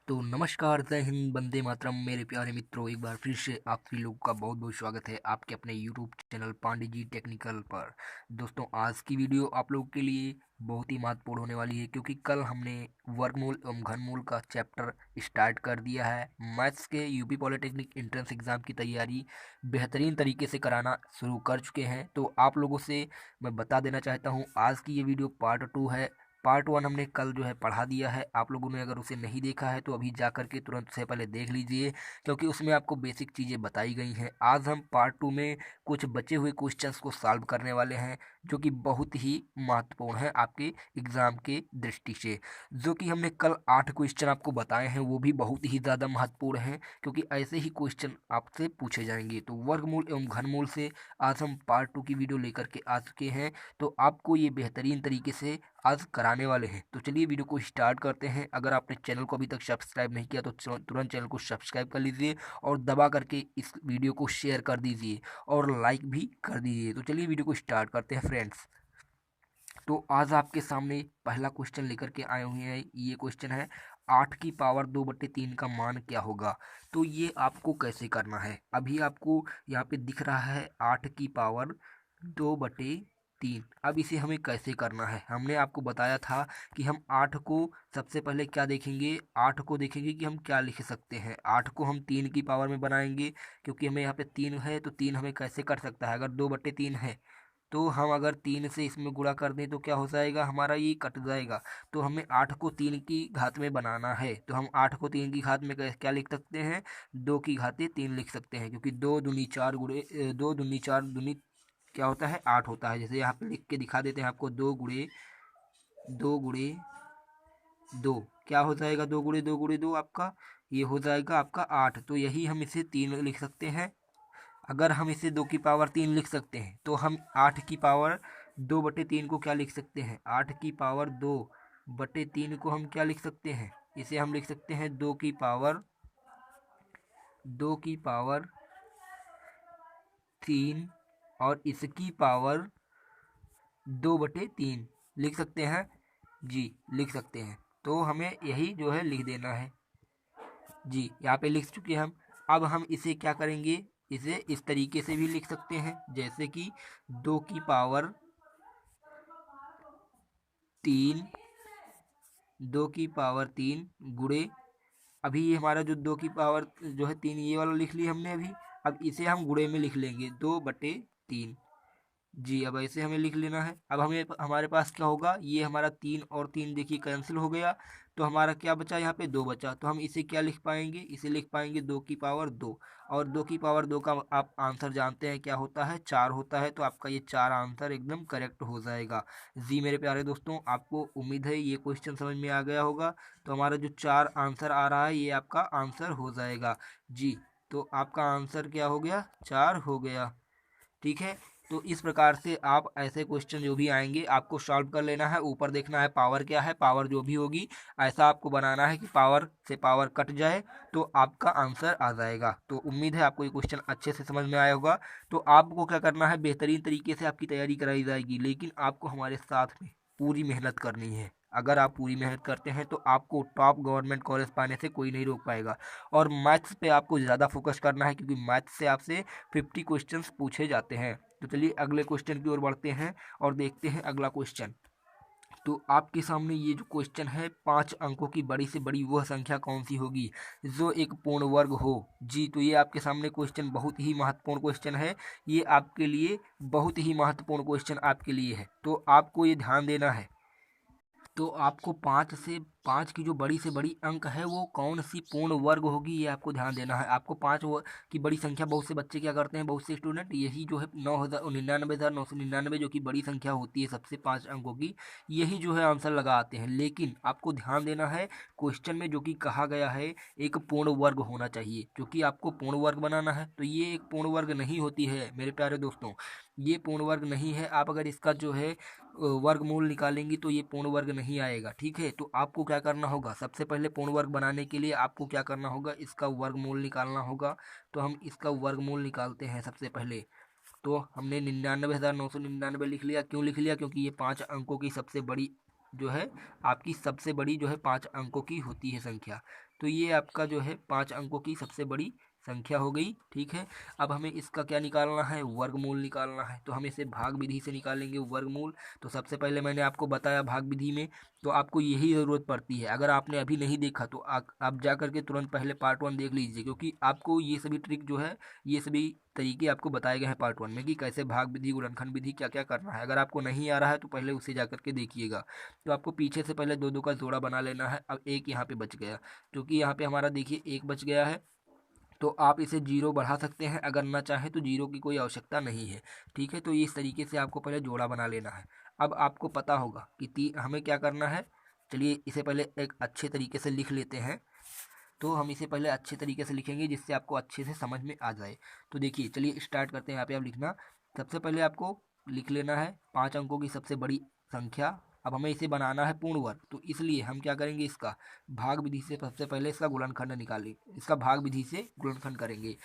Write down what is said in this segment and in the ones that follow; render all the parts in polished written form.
तो नमस्कार, जय हिंद, वंदे मातरम मेरे प्यारे मित्रों। एक बार फिर से आप सभी लोगों का बहुत बहुत स्वागत है आपके अपने YouTube channel Pandey ji technical पर। दोस्तों, आज की वीडियो आप लोगों के लिए बहुत ही महत्वपूर्ण होने वाली है, क्योंकि कल हमने वर्गमूल एवं घनमूल का चैप्टर स्टार्ट कर दिया है। मैथ्स के यूपी पॉलिटेक्निक एंट्रेंस एग्ज़ाम की तैयारी बेहतरीन तरीके से कराना शुरू कर चुके हैं। तो आप लोगों से मैं बता देना चाहता हूँ, आज की ये वीडियो पार्ट 2 है। पार्ट 1 हमने कल जो है पढ़ा दिया है। आप लोगों ने अगर उसे नहीं देखा है तो अभी जा कर के तुरंत से पहले देख लीजिए, क्योंकि उसमें आपको बेसिक चीज़ें बताई गई हैं। आज हम पार्ट 2 में कुछ बचे हुए क्वेश्चंस को सॉल्व करने वाले हैं, जो कि बहुत ही महत्वपूर्ण है आपके एग्ज़ाम के दृष्टि से। जो कि हमने कल 8 क्वेश्चन आपको बताए हैं, वो भी बहुत ही ज़्यादा महत्वपूर्ण हैं, क्योंकि ऐसे ही क्वेश्चन आपसे पूछे जाएंगे। तो वर्गमूल एवं घनमूल से आज हम पार्ट 2 की वीडियो लेकर के आ चुके हैं। तो आपको ये बेहतरीन तरीके से आज कराने वाले हैं। तो चलिए वीडियो को स्टार्ट करते हैं। अगर आपने चैनल को अभी तक सब्सक्राइब नहीं किया तो तुरंत चैनल को सब्सक्राइब कर लीजिए और दबा करके इस वीडियो को शेयर कर दीजिए और लाइक भी कर दीजिए। तो चलिए वीडियो को स्टार्ट करते हैं फ्रेंड्स। तो आज आपके सामने पहला क्वेश्चन लेकर के आए हुए हैं। ये क्वेश्चन है, 8 की पावर 2/3 का मान क्या होगा। तो ये आपको कैसे करना है, अभी आपको यहाँ पे दिख रहा है 8 की पावर 2/3। अब इसे हमें कैसे करना है, हमने आपको बताया था कि हम 8 को सबसे पहले क्या देखेंगे, 8 को देखेंगे कि हम क्या लिख सकते हैं। 8 को हम 3 की पावर में बनाएंगे, क्योंकि हमें यहाँ पे 3 है, तो 3 हमें कैसे कर सकता है, अगर 2/3 है तो हम अगर 3 से इसमें गुणा कर दें तो क्या हो जाएगा, हमारा ये कट जाएगा। तो हमें 8 को 3 की घात में बनाना है, तो हम 8 को 3 की घात में क्या लिख सकते हैं, 2 की घात 3 लिख सकते हैं, क्योंकि 2 दूनी 4 क्या होता है, 8 होता है। जैसे यहाँ पे लिख के दिखा देते हैं आपको, 2 गुणे 2 क्या हो जाएगा, 2 गुणे 2 आपका ये हो जाएगा आपका 8। तो यही हम इसे 3 लिख सकते हैं। अगर हम इसे 2 की पावर 3 लिख सकते हैं, तो हम 8 की पावर 2/3 को क्या लिख सकते हैं, 8 की पावर 2/3 को हम क्या लिख सकते हैं, इसे हम लिख सकते हैं 2 की पावर 3, और इसकी पावर 2/3 लिख सकते हैं। जी, लिख सकते हैं। तो हमें यही जो है लिख देना है। जी, यहाँ पे लिख चुके हैं हम। अब हम इसे क्या करेंगे, इसे इस तरीके से भी लिख सकते हैं, जैसे कि 2 की पावर 3, 2 की पावर 3 गुणे, अभी ये हमारा जो 2 की पावर 3 ये वाला लिख लिया हमने अभी। अब इसे हम गुणे में लिख लेंगे, 2/3। जी, अब ऐसे हमें लिख लेना है। अब हमें हमारे पास क्या होगा, ये हमारा 3 और 3 देखिए कैंसिल हो गया, तो हमारा क्या बचा, यहाँ पे 2 बचा। तो हम इसे क्या लिख पाएंगे, इसे लिख पाएंगे 2 की पावर 2। और 2 की पावर 2 का आप आंसर जानते हैं क्या होता है, 4 होता है। तो आपका ये 4 आंसर एकदम करेक्ट हो जाएगा। जी मेरे प्यारे दोस्तों, आपको उम्मीद है ये क्वेश्चन समझ में आ गया होगा। तो हमारा जो 4 आंसर आ रहा है, ये आपका आंसर हो जाएगा। जी, तो आपका आंसर क्या हो गया, 4 हो गया। ठीक है। तो इस प्रकार से आप ऐसे क्वेश्चन जो भी आएंगे आपको सॉल्व कर लेना है। ऊपर देखना है पावर क्या है, पावर जो भी होगी ऐसा आपको बनाना है कि पावर से पावर कट जाए, तो आपका आंसर आ जाएगा। तो उम्मीद है आपको ये क्वेश्चन अच्छे से समझ में आया होगा। तो आपको क्या करना है, बेहतरीन तरीके से आपकी तैयारी कराई जाएगी, लेकिन आपको हमारे साथ में पूरी मेहनत करनी है। अगर आप पूरी मेहनत करते हैं तो आपको टॉप गवर्नमेंट कॉलेज पाने से कोई नहीं रोक पाएगा। और मैथ्स पे आपको ज़्यादा फोकस करना है, क्योंकि मैथ्स से आपसे 50 क्वेश्चंस पूछे जाते हैं। तो चलिए अगले क्वेश्चन की ओर बढ़ते हैं और देखते हैं अगला क्वेश्चन। तो आपके सामने ये जो क्वेश्चन है, 5 अंकों की बड़ी से बड़ी वह संख्या कौन सी होगी जो एक पूर्ण वर्ग हो। जी, तो ये आपके सामने क्वेश्चन बहुत ही महत्वपूर्ण क्वेश्चन है। ये आपके लिए बहुत ही महत्वपूर्ण क्वेश्चन आपके लिए है, तो आपको ये ध्यान देना है। तो आपको 5 की जो बड़ी से बड़ी अंक है वो कौन सी पूर्ण वर्ग होगी, ये आपको ध्यान देना है। आपको 5 की बड़ी संख्या, बहुत से बच्चे क्या करते हैं, बहुत से स्टूडेंट यही जो है 99,999 जो कि बड़ी संख्या होती है सबसे 5 अंकों की, यही जो है आंसर लगा आते हैं। लेकिन आपको ध्यान देना है, क्वेश्चन में जो कि कहा गया है एक पूर्ण वर्ग होना चाहिए, क्योंकि आपको पूर्ण वर्ग बनाना है। तो ये एक पूर्ण वर्ग नहीं होती है मेरे प्यारे दोस्तों, ये पूर्ण वर्ग नहीं है। आप अगर इसका जो है वर्गमूल निकालेंगी तो ये पूर्ण वर्ग नहीं आएगा। ठीक है, तो आपको क्या करना होगा, सबसे पहले पूर्ण वर्ग बनाने के लिए आपको क्या करना होगा, इसका वर्गमूल निकालना होगा। तो हम इसका वर्गमूल निकालते हैं सबसे पहले। तो हमने 99,999 लिख लिया। क्यों लिख लिया, क्योंकि ये 5 अंकों की सबसे बड़ी जो है आपकी सबसे बड़ी जो है 5 अंकों की होती है संख्या। तो ये आपका जो है 5 अंकों की सबसे बड़ी संख्या हो गई। ठीक है, अब हमें इसका क्या निकालना है, वर्गमूल निकालना है। तो हम इसे भाग विधि से निकालेंगे वर्गमूल। तो सबसे पहले मैंने आपको बताया भाग विधि में तो आपको यही ज़रूरत पड़ती है। अगर आपने अभी नहीं देखा तो आप जा करके तुरंत पहले पार्ट 1 देख लीजिए, क्योंकि आपको ये सभी ट्रिक जो है, ये सभी तरीके आपको बताए गए हैं पार्ट 1 में कि कैसे भाग विधि, गुणनखंड विधि क्या क्या करना है। अगर आपको नहीं आ रहा है तो पहले उसे जा करके देखिएगा। तो आपको पीछे से पहले दो दो का जोड़ा बना लेना है। अब एक यहाँ पे बच गया, क्योंकि यहाँ पे हमारा देखिए एक बच गया है, तो आप इसे जीरो बढ़ा सकते हैं, अगर ना चाहें तो जीरो की कोई आवश्यकता नहीं है। ठीक है, तो इस तरीके से आपको पहले जोड़ा बना लेना है। अब आपको पता होगा कि हमें क्या करना है। चलिए इसे पहले एक अच्छे तरीके से लिख लेते हैं। तो हम इसे पहले अच्छे तरीके से लिखेंगे जिससे आपको अच्छे से समझ में आ जाए। तो देखिए चलिए स्टार्ट करते हैं। यहाँ पे आप लिखना, सबसे पहले आपको लिख लेना है 5 अंकों की सबसे बड़ी संख्या। अब हमें इसे बनाना है पूर्ण वर्ग, तो इसलिए हम क्या करेंगे, इसका भाग विधि से सबसे पहले इसका गुणनखंड निकालें, इसका भाग विधि से गुणनखंड करेंगे।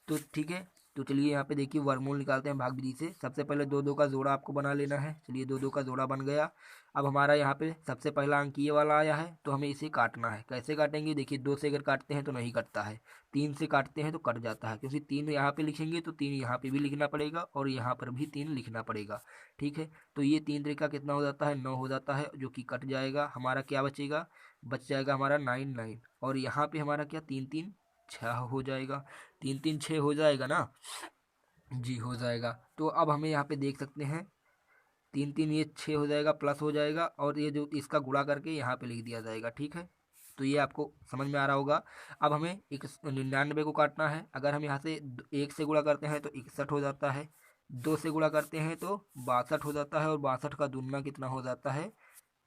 तो ठीक है, तो चलिए यहाँ पे देखिए वर्गमूल निकालते हैं भाग विधि से। सबसे पहले दो दो का जोड़ा आपको बना लेना है। चलिए दो दो का जोड़ा बन गया। अब हमारा यहाँ पे सबसे पहला अंक ये वाला आया है, तो हमें इसे काटना है। कैसे काटेंगे, देखिए 2 से अगर काटते हैं तो नहीं कटता है, 3 से काटते हैं तो कट जाता है, क्योंकि 3 यहाँ पे लिखेंगे तो 3 यहाँ पे भी लिखना पड़ेगा और यहाँ पर भी 3 लिखना पड़ेगा। ठीक है, तो ये 3 त्रिका कितना हो जाता है, 9 हो जाता है, जो कि कट जाएगा। हमारा क्या बचेगा, बच जाएगा हमारा 9 9। और यहाँ पे हमारा क्या 3 3 6 हो जाएगा, 3 3 6 हो जाएगा ना जी, हो जाएगा। तो अब हमें यहाँ पे देख सकते हैं 3 3 ये 6 हो जाएगा, प्लस हो जाएगा, और ये जो इसका गुणा करके यहाँ पे लिख दिया जाएगा। ठीक है, तो ये आपको समझ में आ रहा होगा। अब हमें 99 को काटना है। अगर हम यहाँ से 1 से गुणा करते हैं तो 61 हो जाता है, 2 से गुणा करते हैं तो 62 हो जाता है, और 62 का दुगना कितना हो जाता है,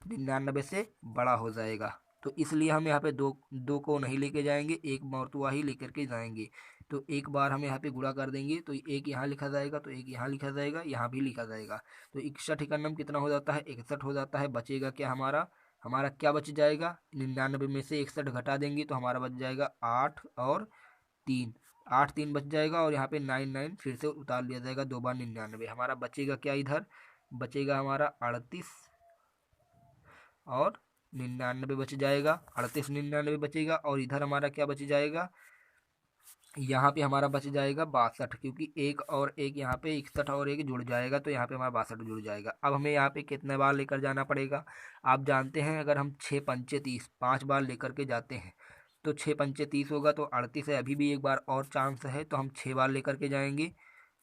99 से बड़ा हो जाएगा। तो इसलिए हम यहाँ पे दो दो को नहीं लेके जाएंगे, एक मरतुआ ही लेकर के जाएंगे। तो एक बार हम यहाँ पे गुणा कर देंगे तो एक यहाँ लिखा जाएगा, तो एक यहाँ लिखा जाएगा, यहाँ भी लिखा जाएगा। तो 61 इक्यानम कितना हो जाता है, 61 हो जाता है। बचेगा क्या हमारा, हमारा क्या बच जाएगा, 99 में से 61 घटा देंगे तो हमारा बच जाएगा 8 और 3, 8 3 बच जाएगा, और यहाँ पे 9 9 फिर से उतार लिया जाएगा, 2 बार 99। हमारा बचेगा क्या, इधर बचेगा हमारा 38 और 99 बच जाएगा, 38 99 बचेगा। और इधर हमारा क्या बच जाएगा, यहाँ पे हमारा बच जाएगा 62, क्योंकि एक और एक यहाँ पे 61 और एक जुड़ जाएगा, तो यहाँ पे हमारा 62 जुड़ जाएगा। अब हमें यहाँ पे कितने बार लेकर जाना पड़ेगा, आप जानते हैं अगर हम 6 पंचे 30 5 बार लेकर के जाते हैं तो 6 पंचे 30 होगा, तो 38 है। अभी भी एक बार और चांस है, तो हम 6 बार लेकर के जाएंगे।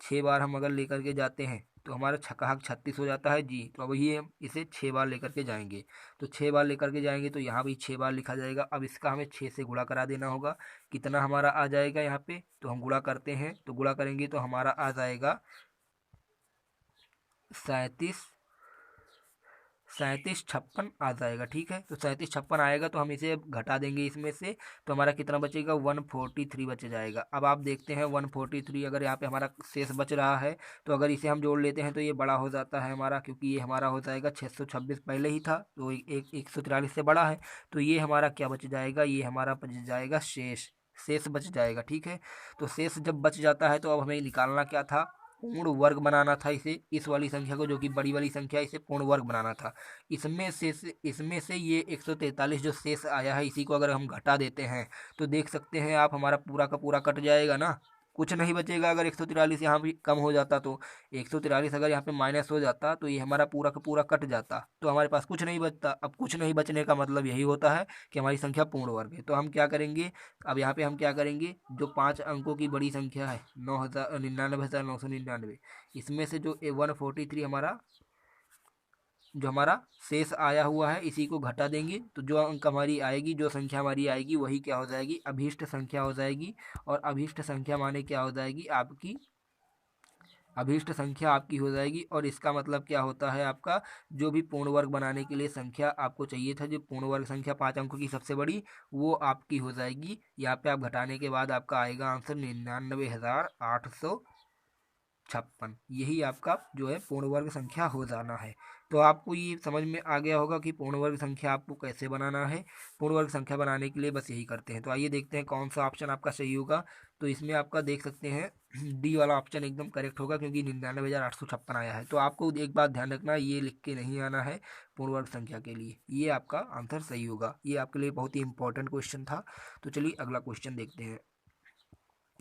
6 बार हम अगर लेकर के जाते हैं तो हमारा छक्का 36 हो जाता है जी। तो अब ये हम इसे 6 बार लेकर के जाएंगे, तो 6 बार लेकर के जाएंगे तो यहाँ भी 6 बार लिखा जाएगा। अब इसका हमें 6 से गुणा करा देना होगा। कितना हमारा आ जाएगा यहाँ पे, तो हम गुणा करते हैं, तो गुणा करेंगे तो हमारा आ जाएगा 37 37 56 आ जाएगा। ठीक है, तो 37 56 आएगा, तो हम इसे अब घटा देंगे इसमें से, तो हमारा कितना बचेगा, 143 बच जाएगा। अब आप देखते हैं 143 अगर यहाँ पे हमारा शेष बच रहा है, तो अगर इसे हम जोड़ लेते हैं तो ये बड़ा हो जाता है हमारा, क्योंकि ये हमारा हो जाएगा 626 पहले ही था, तो 143 से बड़ा है। तो ये हमारा क्या बच जाएगा, ये हमारा बच जाएगा शेष, शेष बच जाएगा। ठीक है, तो शेष जब बच जाता है तो अब हमें निकालना क्या था, पूर्ण वर्ग बनाना था इसे, इस वाली संख्या को जो कि बड़ी वाली संख्या है, इसे पूर्ण वर्ग बनाना था। इसमें से ये 143 जो शेष आया है, इसी को अगर हम घटा देते हैं तो देख सकते हैं आप हमारा पूरा का पूरा कट जाएगा ना, कुछ नहीं बचेगा। अगर 143 यहाँ भी कम हो जाता तो 143 अगर यहाँ पे माइनस हो जाता तो ये हमारा पूरा का पूरा कट जाता, तो हमारे पास कुछ नहीं बचता। अब कुछ नहीं बचने का मतलब यही होता है कि हमारी संख्या पूर्ण वर्ग है। तो हम क्या करेंगे, अब यहाँ पे हम क्या करेंगे, जो 5 अंकों की बड़ी संख्या है 99,999, इसमें से जो 143 हमारा जो हमारा शेष आया हुआ है, इसी को घटा देंगे, तो जो अंक हमारी आएगी, जो संख्या हमारी आएगी, वही क्या हो जाएगी, अभीष्ट संख्या हो जाएगी। और अभीष्ट संख्या माने क्या हो जाएगी, आपकी अभीष्ट संख्या आपकी हो जाएगी। और इसका मतलब क्या होता है, आपका जो भी पूर्ण वर्ग बनाने के लिए संख्या आपको चाहिए था, जो पूर्ण वर्ग संख्या 5 अंकों की सबसे बड़ी, वो आपकी हो जाएगी। यहाँ पे आप घटाने के बाद आपका आएगा आंसर 99,856। यही आपका जो है पूर्ण वर्ग संख्या हो जाना है। तो आपको ये समझ में आ गया होगा कि पूर्ण वर्ग संख्या आपको कैसे बनाना है। पूर्ण वर्ग संख्या बनाने के लिए बस यही करते हैं। तो आइए देखते हैं कौन सा ऑप्शन आपका सही होगा। तो इसमें आपका देख सकते हैं डी वाला ऑप्शन एकदम करेक्ट होगा, क्योंकि 99,856 आया है। तो आपको एक बात ध्यान रखना, ये लिख के नहीं आना है पूर्ण वर्ग संख्या के लिए, ये आपका आंसर सही होगा। ये आपके लिए बहुत ही इंपॉर्टेंट क्वेश्चन था। तो चलिए अगला क्वेश्चन देखते हैं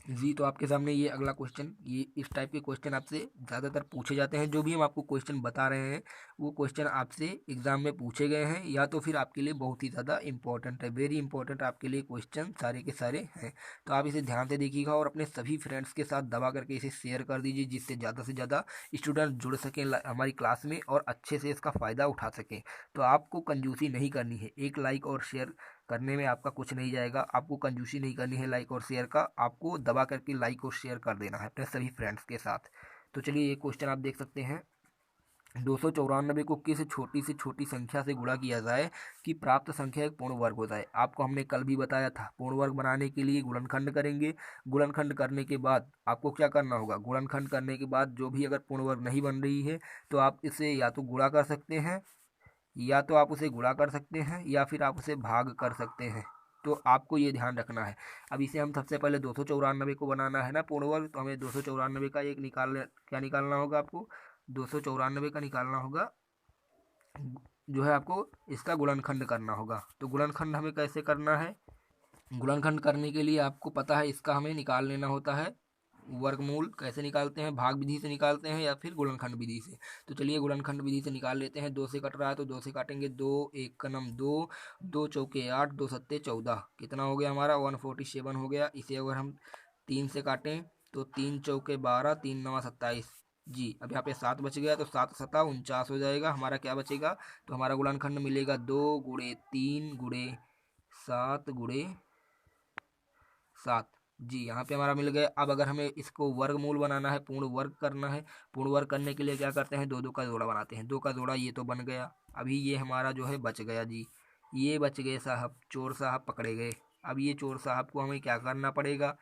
जी। तो आपके सामने ये अगला क्वेश्चन, ये इस टाइप के क्वेश्चन आपसे ज़्यादातर पूछे जाते हैं। जो भी हम आपको क्वेश्चन बता रहे हैं वो क्वेश्चन आपसे एग्जाम में पूछे गए हैं, या तो फिर आपके लिए बहुत ही ज़्यादा इंपॉर्टेंट है, वेरी इंपॉर्टेंट आपके लिए क्वेश्चन सारे के सारे हैं। तो आप इसे ध्यान से देखिएगा और अपने सभी फ्रेंड्स के साथ दबा करके इसे शेयर कर दीजिए, जिससे ज़्यादा से ज़्यादा स्टूडेंट जुड़ सकें हमारी क्लास में और अच्छे से इसका फ़ायदा उठा सकें। तो आपको कंजूसी नहीं करनी है, एक लाइक और शेयर करने में आपका कुछ नहीं जाएगा। आपको कंजूसी नहीं करनी है लाइक और शेयर का, आपको दबा करके लाइक और शेयर कर देना है अपने सभी फ्रेंड्स के साथ। तो चलिए ये क्वेश्चन आप देख सकते हैं, 294 को किस छोटी से छोटी संख्या से गुणा किया जाए कि प्राप्त संख्या एक पूर्ण वर्ग हो जाए। आपको हमने कल भी बताया था, पूर्ण वर्ग बनाने के लिए गुणनखंड करेंगे। गुणनखंड करने के बाद आपको क्या करना होगा, गुणनखंड करने के बाद जो भी अगर पूर्ण वर्ग नहीं बन रही है तो आप इसे या तो गुणा कर सकते हैं, या तो आप उसे गुणा कर सकते हैं, या फिर आप उसे भाग कर सकते हैं। तो आपको ये ध्यान रखना है। अब इसे हम सबसे पहले 294 को बनाना है ना पूर्ण वर्ग, तो हमें 294 का एक क्या निकालना होगा आपको, 294 का निकालना होगा, जो है आपको इसका गुणनखंड करना होगा। तो गुणनखंड हमें कैसे करना है, गुणनखंड करने के लिए आपको पता है इसका हमें निकाल लेना होता है वर्गमूल। कैसे निकालते हैं, भाग विधि से निकालते हैं या फिर गुणनखंड विधि से। तो चलिए गुणनखंड विधि से निकाल लेते हैं। 2 से कट रहा है तो 2 से काटेंगे, 2 एक का नम 2, 2 चौके 8, 2 सत्ते 14, कितना हो गया हमारा 147 हो गया। इसे अगर हम 3 से काटें तो 3 चौके 12, 3 नवा 27 जी। अब यहाँ पे 7 बच गया, तो 7 सता 49 हो जाएगा। हमारा क्या बचेगा, तो हमारा गुणनखंड मिलेगा 2 गुणे 3 गुणे 7 गुणे 7 जी। यहाँ पे हमारा मिल गया। अब अगर हमें इसको वर्गमूल बनाना है, पूर्ण वर्ग करना है, पूर्ण वर्ग करने के लिए क्या करते हैं, 2 का जोड़ा बनाते हैं। 2 का जोड़ा ये तो बन गया, अभी ये हमारा जो है बच गया जी, ये बच गए साहब, चोर साहब पकड़े गए। अब ये चोर साहब को हमें क्या करना पड़ेगा,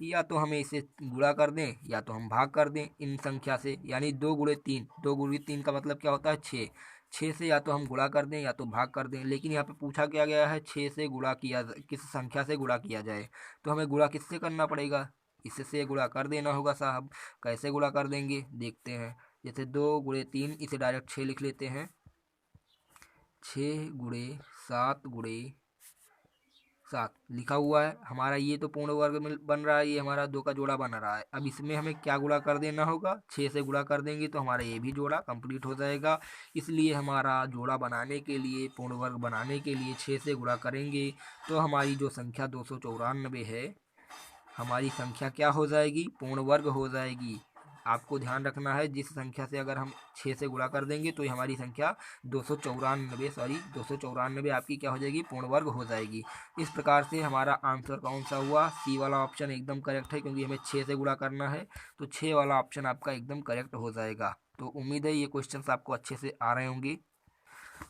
या तो हमें इसे गुणा कर दें या तो हम भाग कर दें इन संख्या से, यानी 2 गुणे 3, 2 गुणे 3 का मतलब क्या होता है 6, 6 से या तो हम गुणा कर दें या तो भाग कर दें। लेकिन यहाँ पे पूछा क्या गया है, 6 से गुणा किया, किस संख्या से गुणा किया जाए, तो हमें गुणा किससे करना पड़ेगा, इससे गुणा कर देना होगा साहब। कैसे गुणा कर देंगे देखते हैं। जैसे 2 गुणे 3, इसे डायरेक्ट 6 लिख लेते हैं, 6 गुणे 7 गुणे 7 लिखा हुआ है हमारा। ये तो पूर्ण वर्ग में बन रहा है, ये हमारा 2 का जोड़ा बन रहा है। अब इसमें हमें क्या गुणा कर देना होगा, 6 से गुणा कर देंगे तो हमारा ये भी जोड़ा कंप्लीट हो जाएगा। इसलिए हमारा जोड़ा बनाने के लिए, पूर्ण वर्ग बनाने के लिए 6 से गुणा करेंगे तो हमारी जो संख्या 294 है, हमारी संख्या क्या हो जाएगी, पूर्ण वर्ग हो जाएगी। आपको ध्यान रखना है, जिस संख्या से अगर हम 6 से गुणा कर देंगे तो हमारी संख्या 294 आपकी क्या हो जाएगी, पूर्ण वर्ग हो जाएगी। इस प्रकार से हमारा आंसर कौन सा हुआ, सी वाला ऑप्शन एकदम करेक्ट है, क्योंकि हमें 6 से गुणा करना है। तो 6 वाला ऑप्शन आपका एकदम करेक्ट हो जाएगा। तो उम्मीद है ये क्वेश्चन आपको अच्छे से आ रहे होंगे।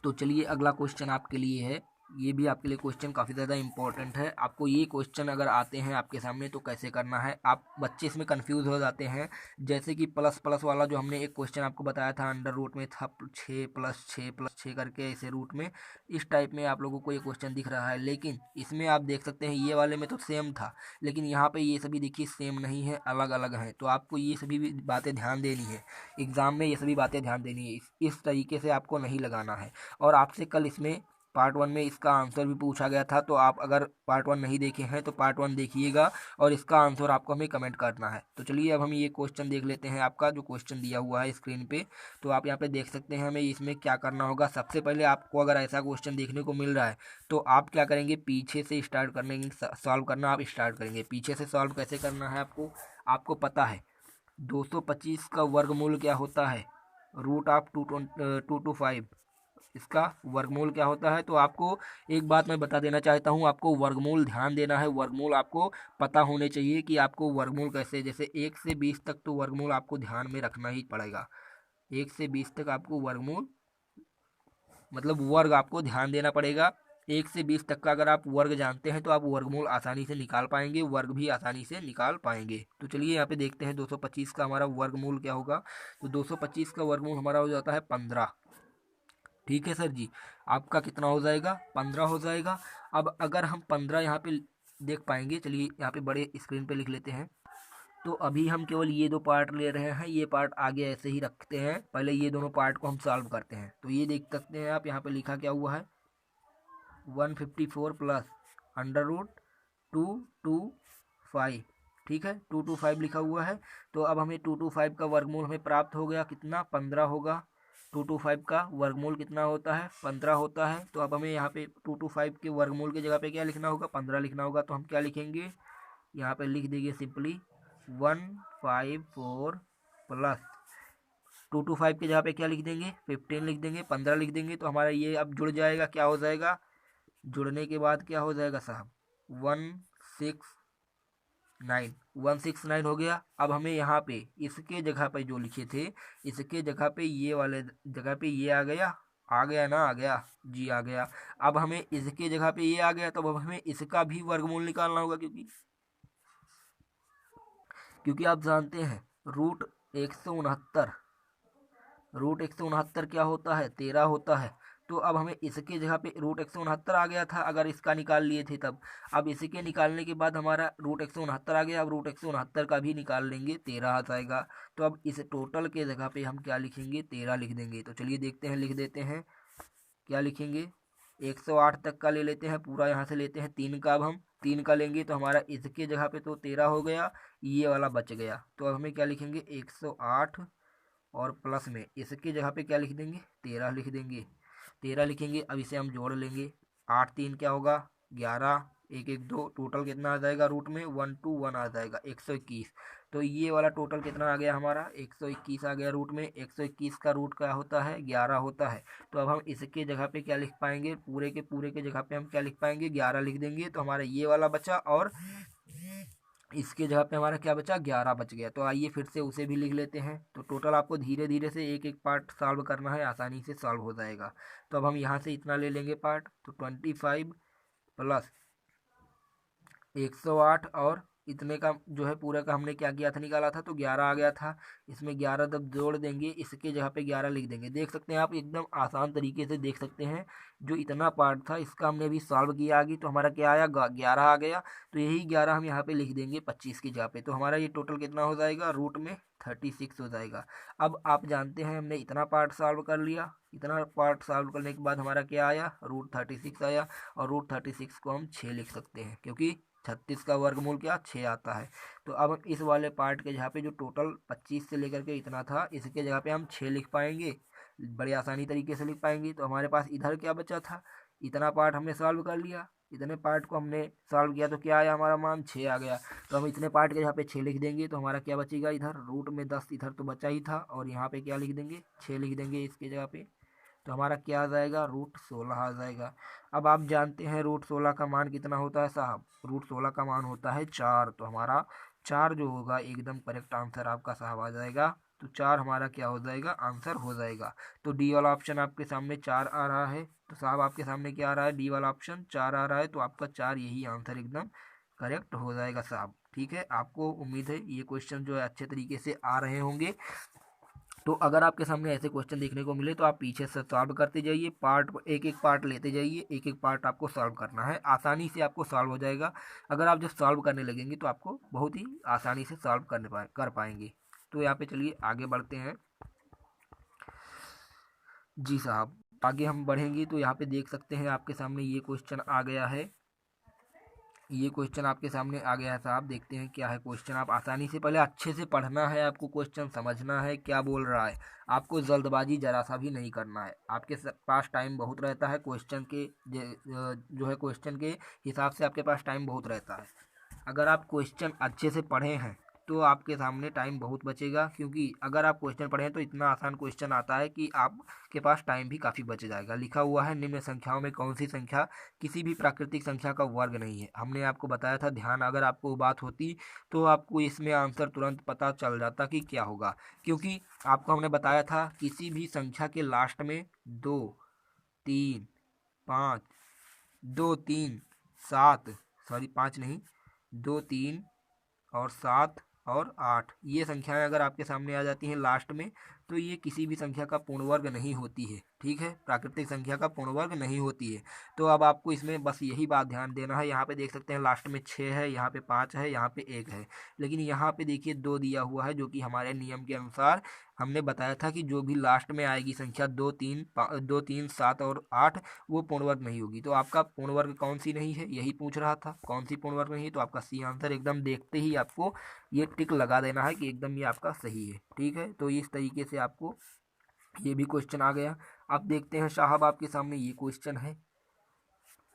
तो चलिए अगला क्वेश्चन आपके लिए है, ये भी आपके लिए क्वेश्चन काफ़ी ज़्यादा इंपॉर्टेंट है। आपको ये क्वेश्चन अगर आते हैं आपके सामने तो कैसे करना है, आप बच्चे इसमें कंफ्यूज हो जाते हैं। जैसे कि प्लस प्लस वाला जो हमने एक क्वेश्चन आपको बताया था, अंडर रूट में था 6 + 6 + 6 करके ऐसे रूट में, इस टाइप में आप लोगों को ये क्वेश्चन दिख रहा है। लेकिन इसमें आप देख सकते हैं ये वाले में तो सेम था, लेकिन यहाँ पे ये सभी देखिए सेम नहीं है, अलग अलग हैं। तो आपको ये सभी भी बातें ध्यान देनी है, एग्ज़ाम में ये सभी बातें ध्यान देनी है। इस तरीके से आपको नहीं लगाना है। और आपसे कल इसमें पार्ट 1 में इसका आंसर भी पूछा गया था, तो आप अगर पार्ट 1 नहीं देखे हैं तो पार्ट 1 देखिएगा और इसका आंसर आपको हमें कमेंट करना है। तो चलिए अब हम ये क्वेश्चन देख लेते हैं, आपका जो क्वेश्चन दिया हुआ है स्क्रीन पे। तो आप यहाँ पे देख सकते हैं हमें इसमें क्या करना होगा। सबसे पहले आपको अगर ऐसा क्वेश्चन देखने को मिल रहा है तो आप क्या करेंगे, पीछे से स्टार्ट करने, सॉल्व करना आप स्टार्ट करेंगे। पीछे से सॉल्व कैसे करना है आपको पता है 225 का वर्गमूल क्या होता है, √225, इसका वर्गमूल क्या होता है। तो आपको एक बात मैं बता देना चाहता हूँ, आपको वर्गमूल ध्यान देना है, वर्गमूल आपको पता होने चाहिए कि आपको वर्गमूल कैसे, जैसे 1 से 20 तक तो वर्गमूल आपको ध्यान में रखना ही पड़ेगा। 1 से 20 तक आपको वर्गमूल मतलब वर्ग आपको ध्यान देना पड़ेगा। 1 से 20 तक का अगर आप वर्ग जानते हैं तो आप वर्गमूल आसानी से निकाल पाएंगे, वर्ग भी आसानी से निकाल पाएंगे। तो चलिए यहाँ पे देखते हैं 225 का हमारा वर्गमूल क्या होगा। तो 225 का वर्गमूल हमारा हो जाता है 15। ठीक है सर जी। आपका कितना हो जाएगा, 15 हो जाएगा। अब अगर हम 15 यहाँ पे देख पाएंगे, चलिए यहाँ पे बड़े स्क्रीन पे लिख लेते हैं। तो अभी हम केवल ये दो पार्ट ले रहे हैं, ये पार्ट आगे ऐसे ही रखते हैं, पहले ये दोनों पार्ट को हम सॉल्व करते हैं। तो ये देख सकते हैं आप, यहाँ पे लिखा क्या हुआ है, 154 प्लस अंडर रूट 225, ठीक है, 225 लिखा हुआ है। तो अब हमें 225 का वर्गमूल हमें प्राप्त हो गया, कितना, 15 होगा। 225 का वर्गमूल कितना होता है, 15 होता है। तो अब हमें यहाँ पे 225 के वर्गमूल की जगह पे क्या लिखना होगा, 15 लिखना होगा। तो हम क्या लिखेंगे, यहाँ पे लिख देंगे सिंपली 154 प्लस 225 की जगह पे क्या लिख देंगे, 15 लिख देंगे, 15 लिख देंगे। तो हमारा ये अब जुड़ जाएगा, क्या हो जाएगा, जुड़ने के बाद क्या हो जाएगा साहब, 169 हो गया। अब हमें यहाँ पे इसके जगह पे जो लिखे थे, इसके जगह पे ये वाले जगह पे ये आ गया ना, आ गया जी, आ गया। अब हमें इसके जगह पे ये आ गया, तो अब हमें इसका भी वर्गमूल निकालना होगा, क्योंकि आप जानते हैं रूट 169, क्या होता है, 13 होता है। तो अब हमें इसके जगह पे रूट 169 आ गया था, अगर इसका निकाल लिए थे तब। अब इसके निकालने के बाद हमारा रूट 169 आ गया, अब रूट 169 का भी निकाल लेंगे, 13 आ जाएगा। तो अब इस टोटल के जगह पे हम क्या लिखेंगे, 13 लिख देंगे। तो चलिए देखते हैं, लिख देते हैं, क्या लिखेंगे, 108 तक का ले लेते हैं पूरा, यहाँ से लेते हैं 3 का। अब हम 3 का लेंगे तो हमारा इसके जगह पे तो 13 हो गया, ये वाला बच गया। तो अब हमें क्या लिखेंगे, 108 और प्लस में इसकी जगह पे क्या लिख देंगे, 13 लिख देंगे। 13 लिखेंगे, अब इसे हम जोड़ लेंगे, 8 3 क्या होगा, 11, 1 1 2, टोटल कितना आ जाएगा रूट में, 121 आ जाएगा, 121। तो ये वाला टोटल कितना आ गया हमारा, 121 आ गया रूट में। 121 का रूट क्या होता है, 11 होता है। तो अब हम इसके जगह पे क्या लिख पाएंगे, पूरे के जगह पे हम क्या लिख पाएंगे, 11 लिख देंगे। तो हमारा ये वाला बचा, और इसके जगह पे हमारा क्या बचा, 11 बच गया। तो आइए फिर से उसे भी लिख लेते हैं। तो टोटल आपको धीरे धीरे से एक एक पार्ट सॉल्व करना है, आसानी से सॉल्व हो जाएगा। तो अब हम यहाँ से इतना ले लेंगे पार्ट, तो 25 प्लस 108 और इतने का जो है पूरे का हमने क्या किया था, निकाला था, तो 11 आ गया था। इसमें 11 जब जोड़ देंगे, इसके जगह पे 11 लिख देंगे। देख सकते हैं आप, एकदम आसान तरीके से देख सकते हैं। जो इतना पार्ट था इसका हमने अभी सॉल्व किया आगे, तो हमारा क्या आया, 11 आ गया। तो यही 11 हम यहाँ पे लिख देंगे 25 की जगह पे। तो हमारा ये टोटल कितना हो जाएगा, रूट में 36 हो जाएगा। अब आप जानते हैं हमने इतना पार्ट सॉल्व कर लिया। इतना पार्ट सॉल्व करने के बाद हमारा क्या आया, रूट 36 आया। और रूट 36 को हम 6 लिख सकते हैं, क्योंकि 36 का वर्गमूल क्या, 6 आता है। तो अब हम इस वाले पार्ट के जहाँ पे जो टोटल 25 से लेकर के इतना था, इसके जगह पे हम 6 लिख पाएंगे, बड़े आसानी तरीके से लिख पाएंगे। तो हमारे पास इधर क्या बचा था, इतना पार्ट हमने सॉल्व कर लिया। इतने पार्ट को हमने सॉल्व किया तो क्या आया, हमारा मान 6 आ गया। तो हम इतने पार्ट के जहाँ पे 6 लिख देंगे, तो हमारा क्या बचेगा, इधर रूट में 10 इधर तो बचा ही था, और यहाँ पे क्या लिख देंगे, 6 लिख देंगे इसके जगह पे। तो हमारा क्या आ जाएगा, रूट 16 आ जाएगा। अब आप जानते हैं रूट 16 का मान कितना होता है साहब, रूट 16 का मान होता है 4। तो हमारा 4 जो होगा एकदम करेक्ट आंसर आपका साहब आ जाएगा। तो 4 हमारा क्या हो जाएगा, आंसर हो जाएगा। तो डी वाला ऑप्शन आपके सामने 4 आ रहा है। तो साहब आपके सामने क्या आ रहा है, डी वाला ऑप्शन 4 आ रहा है। तो आपका 4 यही आंसर एकदम करेक्ट हो जाएगा साहब। ठीक है, आपको उम्मीद है ये क्वेश्चन जो है अच्छे तरीके से आ रहे होंगे। तो अगर आपके सामने ऐसे क्वेश्चन देखने को मिले तो आप पीछे से सॉल्व करते जाइए, पार्ट एक एक पार्ट लेते जाइए, एक एक पार्ट आपको सॉल्व करना है, आसानी से आपको सॉल्व हो जाएगा। अगर आप जब सॉल्व करने लगेंगे तो आपको बहुत ही आसानी से सॉल्व कर पाएंगे। तो यहाँ पे चलिए आगे बढ़ते हैं। जी साहब, आगे हम बढ़ेंगे तो यहाँ पे देख सकते हैं आपके सामने ये क्वेश्चन आ गया है। ये क्वेश्चन आपके सामने आ गया है साहब, देखते हैं क्या है क्वेश्चन। आप आसानी से, पहले अच्छे से पढ़ना है, आपको क्वेश्चन समझना है क्या बोल रहा है। आपको जल्दबाजी जरा सा भी नहीं करना है। आपके पास टाइम बहुत रहता है, क्वेश्चन के जो है क्वेश्चन के हिसाब से आपके पास टाइम बहुत रहता है। अगर आप क्वेश्चन अच्छे से पढ़े हैं तो आपके सामने टाइम बहुत बचेगा, क्योंकि अगर आप क्वेश्चन पढ़ें तो इतना आसान क्वेश्चन आता है कि आपके पास टाइम भी काफ़ी बच जाएगा। लिखा हुआ है, निम्न संख्याओं में कौन सी संख्या किसी भी प्राकृतिक संख्या का वर्ग नहीं है। हमने आपको बताया था, ध्यान अगर आपको बात होती तो आपको इसमें आंसर तुरंत पता चल जाता कि क्या होगा, क्योंकि आपको हमने बताया था किसी भी संख्या के लास्ट में 2 3 5 2 3 7, सॉरी 5 नहीं, 2 3 और 7 और 8, ये संख्याएं अगर आपके सामने आ जाती हैं लास्ट में, तो ये किसी भी संख्या का पूर्ण वर्ग नहीं होती है, ठीक है, प्राकृतिक संख्या का पूर्ण वर्ग नहीं होती है। तो अब आपको इसमें बस यही बात ध्यान देना है। यहाँ पे देख सकते हैं लास्ट में 6 है, यहाँ पे 5 है, यहाँ पे 1 है, लेकिन यहाँ पे देखिए 2 दिया हुआ है, जो कि हमारे नियम के अनुसार हमने बताया था कि जो भी लास्ट में आएगी संख्या 2 3 2 3 7 और 8 वो पूर्ण वर्ग नहीं होगी। तो आपका पूर्ण वर्ग कौन सी नहीं है, यही पूछ रहा था, कौन सी पूर्ण वर्ग नहीं है। तो आपका सी आंसर एकदम देखते ही आपको ये टिक लगा देना है कि एकदम ये आपका सही है, ठीक है। तो इस तरीके से आपको ये भी क्वेश्चन आ गया। अब देखते हैं साहब आपके सामने ये क्वेश्चन है।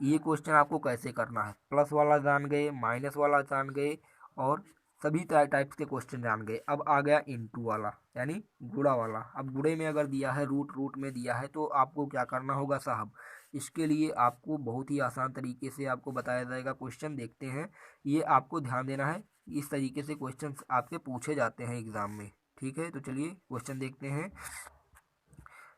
ये क्वेश्चन आपको कैसे करना है, प्लस वाला जान गए, माइनस वाला जान गए और सभी टाइप्स के क्वेश्चन जान गए। अब आ गया इनटू वाला, यानी गुणा वाला। अब गुणे में अगर दिया है, रूट रूट में दिया है, तो आपको क्या करना होगा साहब। इसके लिए आपको बहुत ही आसान तरीके से आपको बताया जाएगा। क्वेश्चन देखते हैं, ये आपको ध्यान देना है, इस तरीके से क्वेश्चन आपके पूछे जाते हैं एग्जाम में, ठीक है। तो चलिए क्वेश्चन देखते हैं।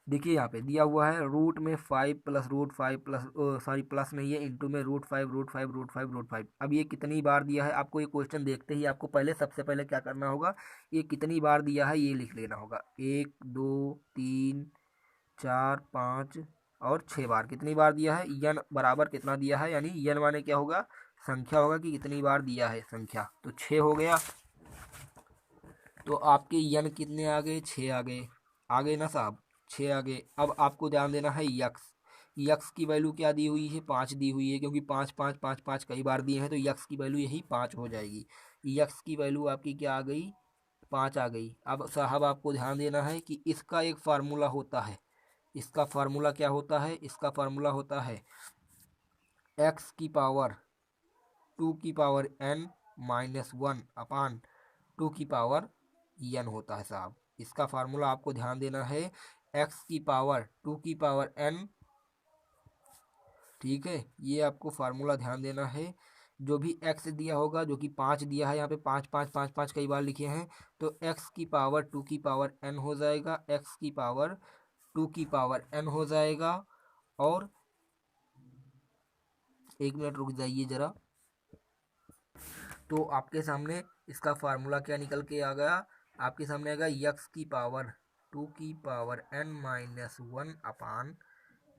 देखिए यहाँ पे दिया हुआ है रूट में 5 plus root 5 plus sorry plus नहीं है, इंटू में रूट 5 रूट 5 रूट 5 रूट 5। अब ये कितनी बार दिया है आपको, ये क्वेश्चन देखते ही आपको पहले सबसे पहले क्या करना होगा, ये कितनी बार दिया है ये लिख लेना होगा। 1 2 3 4 5 और 6 बार। कितनी बार दिया है, यन बराबर कितना दिया है, यानी यन माने क्या होगा, संख्या होगा कि कितनी बार दिया है संख्या। तो 6 हो गया। तो आपके यन कितने आ गए, 6 आ गए, आ गए ना साहब, 6 आ गए। अब आपको ध्यान देना है यक्स। यक्स की वैल्यू क्या दी हुई है, 5 दी हुई है, क्योंकि 5 5 5 5 कई बार दिए हैं, तो यक्स की वैल्यू यही 5 हो जाएगी। यक्स की वैल्यू आपकी क्या आ गई, 5 आ गई। अब साहब आपको ध्यान देना है कि इसका एक फार्मूला होता है। इसका फार्मूला क्या होता है, इसका फार्मूला होता है एक्स की पावर 2 की पावर n माइनस 1 अपान 2 की पावर n होता है साहब। इसका फार्मूला आपको ध्यान देना है, x की पावर 2 की पावर n, ठीक है। ये आपको फार्मूला ध्यान देना है। जो भी x दिया होगा, जो कि 5 दिया है, यहाँ पे 5 5 5 5 कई बार लिखे हैं, तो x की पावर 2 की पावर n हो जाएगा, x की पावर 2 की पावर n हो जाएगा। और एक मिनट रुक जाइए ज़रा। तो आपके सामने इसका फार्मूला क्या निकल के आ गया, आपके सामने आएगा यक्स की पावर 2 की पावर n माइनस 1 अपान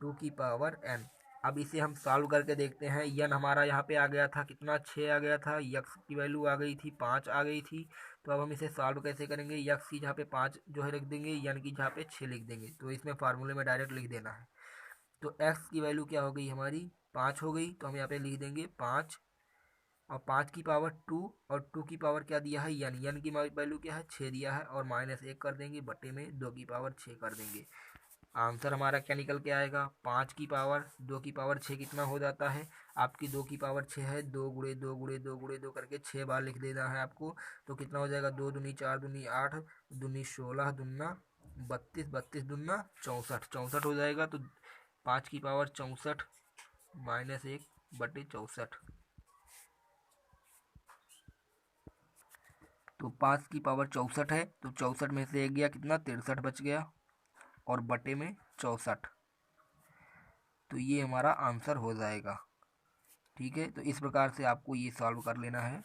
2 की पावर n। अब इसे हम सॉल्व करके देखते हैं। यन हमारा यहाँ पे आ गया था कितना, 6 आ गया था, यक्स की वैल्यू आ गई थी 5 आ गई थी। तो अब हम इसे सॉल्व कैसे करेंगे, यक्स की जहाँ पे 5 जो है लिख देंगे, यन की जहाँ पे 6 लिख देंगे। तो इसमें फार्मूले में डायरेक्ट लिख देना है। तो एक्स की वैल्यू क्या हो गई हमारी, 5 हो गई, तो हम यहाँ पे लिख देंगे 5, और 5 की पावर 2 और 2 की पावर क्या दिया है, यन की वैल्यू क्या है, 6 दिया है, और माइनस 1 कर देंगे, बटे में 2 की पावर 6 कर देंगे। आंसर हमारा क्या निकल के आएगा, 5 की पावर 2 की पावर 6 कितना हो जाता है आपकी, 2 की पावर 6 है, 2 गुणे 2 गुणे 2 गुणे 2 करके 6 बार लिख देना है आपको। तो कितना हो जाएगा, 2 दूनी 4 दूनी 8 दूनी 16 दूना 32 32 दूना 64 64 हो जाएगा। तो 5 की पावर 64 माइनस 1 बटे 64। तो 5 की पावर 64 है, तो 64 में से एक गया कितना, 63 बच गया, और बटे में 64। तो ये हमारा आंसर हो जाएगा, ठीक है। तो इस प्रकार से आपको ये सॉल्व कर लेना है।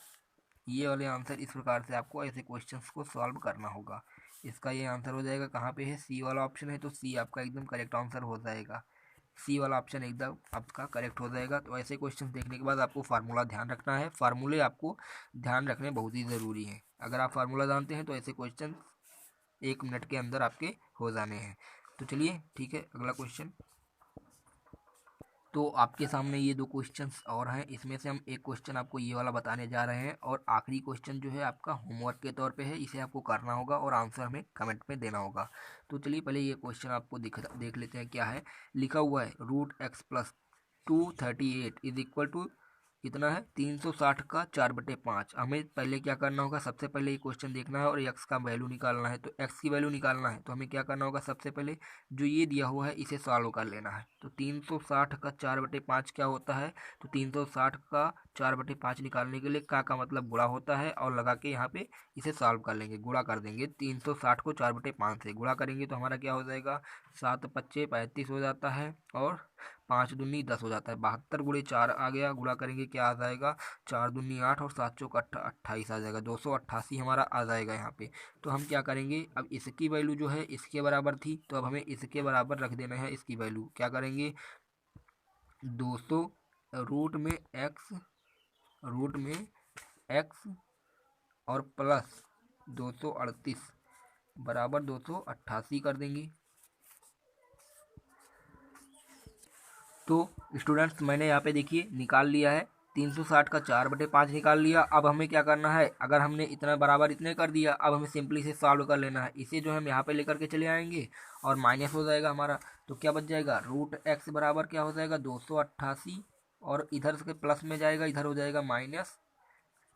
ये वाले आंसर इस प्रकार से आपको ऐसे क्वेश्चंस को सॉल्व करना होगा। इसका ये आंसर हो जाएगा, कहाँ पे है, सी वाला ऑप्शन है, तो सी आपका एकदम करेक्ट आंसर हो जाएगा। सी वाला ऑप्शन एकदम आपका करेक्ट हो जाएगा। तो ऐसे क्वेश्चन देखने के बाद आपको फार्मूला ध्यान रखना है। फार्मूले आपको ध्यान रखने बहुत ही ज़रूरी है। अगर आप फार्मूला जानते हैं तो ऐसे क्वेश्चन 1 मिनट के अंदर आपके हो जाने हैं। तो चलिए ठीक है, अगला क्वेश्चन। तो आपके सामने ये 2 क्वेश्चंस और हैं, इसमें से हम एक क्वेश्चन आपको ये वाला बताने जा रहे हैं, और आखिरी क्वेश्चन जो है आपका होमवर्क के तौर पे है। इसे आपको करना होगा और आंसर हमें कमेंट में देना होगा। तो चलिए पहले ये क्वेश्चन आपको देख लेते हैं क्या है। लिखा हुआ है root X plus 238 is equal to कितना है, 360 का 4/5। हमें पहले क्या करना होगा, सबसे पहले ये क्वेश्चन देखना है और एक्स का वैल्यू निकालना है। तो एक्स की वैल्यू निकालना है तो हमें क्या करना होगा, सबसे पहले जो ये दिया हुआ है इसे सॉल्व कर लेना है। तो 360 का 4/5 क्या होता है, तो 360 का 4/5 निकालने के लिए का मतलब गुणा होता है, और लगा के यहाँ पे इसे सॉल्व कर लेंगे, गुणा कर देंगे। 360 को 4/5 से गुणा करेंगे तो हमारा क्या हो जाएगा, 7 × 5 = 35 हो जाता है, और 5 दूनी 10 हो जाता है, 72 गुणे 4 आ गया, गुणा करेंगे क्या आ जाएगा, 4 दूनी 8 और 7 चौक 28 आ जाएगा, 288 हमारा आ जाएगा यहाँ पे। तो हम क्या करेंगे, अब इसकी वैल्यू जो है इसके बराबर थी, तो अब हमें इसके बराबर रख देना है इसकी वैल्यू। क्या करेंगे, 200 रूट में एक्स और प्लस 238 बराबर 288 कर देंगे। तो स्टूडेंट्स मैंने यहाँ पे देखिए निकाल लिया है, 360 का 4/5 निकाल लिया। अब हमें क्या करना है, अगर हमने इतना बराबर इतने कर दिया, अब हमें सिंपली से सॉल्व कर लेना है। इसे जो हम यहाँ पे लेकर के चले आएंगे और माइनस हो जाएगा हमारा, तो क्या बच जाएगा, रूट एक्स बराबर क्या हो जाएगा 288, और इधर से प्लस में जाएगा, इधर हो जाएगा माइनस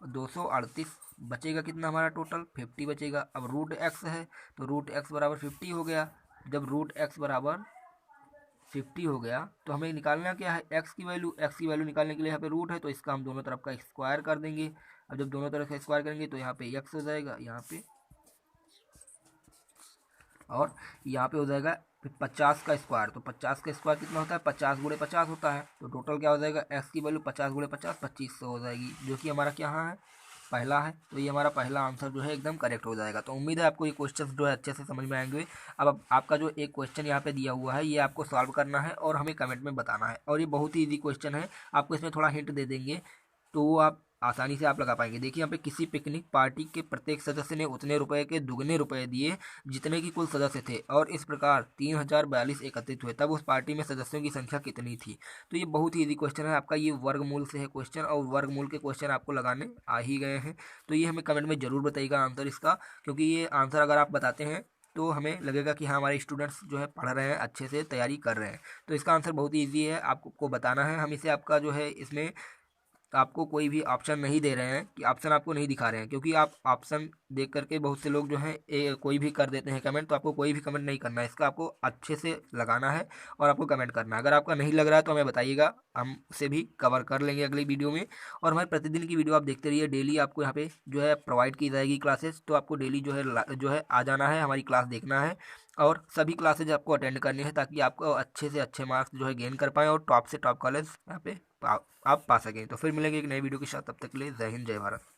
238, बचेगा कितना हमारा टोटल 50 बचेगा। अब रूट एक्स है तो रूट एक्स बराबर 50 हो गया। जब रूट एक्स बराबर 50 हो गया तो हमें निकालना क्या है, एक्स की वैल्यू। एक्स की वैल्यू निकालने के लिए यहाँ पे रूट है तो इसका हम दोनों तरफ का स्क्वायर कर देंगे। अब जब दोनों तरफ का स्क्वायर करेंगे तो यहाँ पे एक्स हो जाएगा यहाँ पे, और यहाँ पे हो जाएगा 50 का स्क्वायर। तो 50 का स्क्वायर कितना होता है, 50 गुणे 50 होता है। तो टोटल क्या हो जाएगा, एक्स की वैल्यू 50 गुणे 50 2500 हो जाएगी, जो कि हमारा क्या है, पहला है। तो ये हमारा पहला आंसर जो है एकदम करेक्ट हो जाएगा। तो उम्मीद है आपको ये क्वेश्चन जो है अच्छे से समझ में आएंगे। अब आपका जो एक क्वेश्चन यहाँ पे दिया हुआ है ये आपको सॉल्व करना है और हमें कमेंट में बताना है, और ये बहुत ही ईजी क्वेश्चन है। आपको इसमें थोड़ा हिंट दे देंगे तो वो आप आसानी से आप लगा पाएंगे। देखिए यहाँ पे किसी पिकनिक पार्टी के प्रत्येक सदस्य ने उतने रुपए के दुगने रुपए दिए जितने की कुल सदस्य थे, और इस प्रकार 3042 एकत्रित हुए, तब उस पार्टी में सदस्यों की संख्या कितनी थी। तो ये बहुत ही इजी क्वेश्चन है आपका, ये वर्गमूल से है क्वेश्चन, और वर्गमूल के क्वेश्चन आपको लगाने आ ही गए हैं। तो ये हमें कमेंट में जरूर बताइएगा आंसर इसका, क्योंकि ये आंसर अगर आप बताते हैं तो हमें लगेगा कि हाँ हमारे स्टूडेंट्स जो है पढ़ रहे हैं, अच्छे से तैयारी कर रहे हैं। तो इसका आंसर बहुत ही ईजी है, आपको बताना है। हम इसे आपका जो है इसमें आपको कोई भी ऑप्शन नहीं दे रहे हैं, कि ऑप्शन आपको नहीं दिखा रहे हैं, क्योंकि आप ऑप्शन देख करके बहुत से लोग जो हैं कोई भी कर देते हैं कमेंट। तो आपको कोई भी कमेंट नहीं करना है, इसका आपको अच्छे से लगाना है और आपको कमेंट करना है। अगर आपका नहीं लग रहा है तो हमें बताइएगा, हम उसे भी कवर कर लेंगे अगली वीडियो में। और हमारे प्रतिदिन की वीडियो आप देखते रहिए, डेली आपको यहाँ पे जो है प्रोवाइड की जाएगी क्लासेस। तो आपको डेली जो है आ जाना है, हमारी क्लास देखना है, और सभी क्लासेज आपको अटेंड करनी है, ताकि आपको अच्छे से अच्छे मार्क्स जो है गेन कर पाएँ और टॉप से टॉप कॉलेज यहाँ पे आप पा सकें। तो फिर मिलेंगे एक नई वीडियो के साथ, तब तक के लिए जय हिंद जय भारत।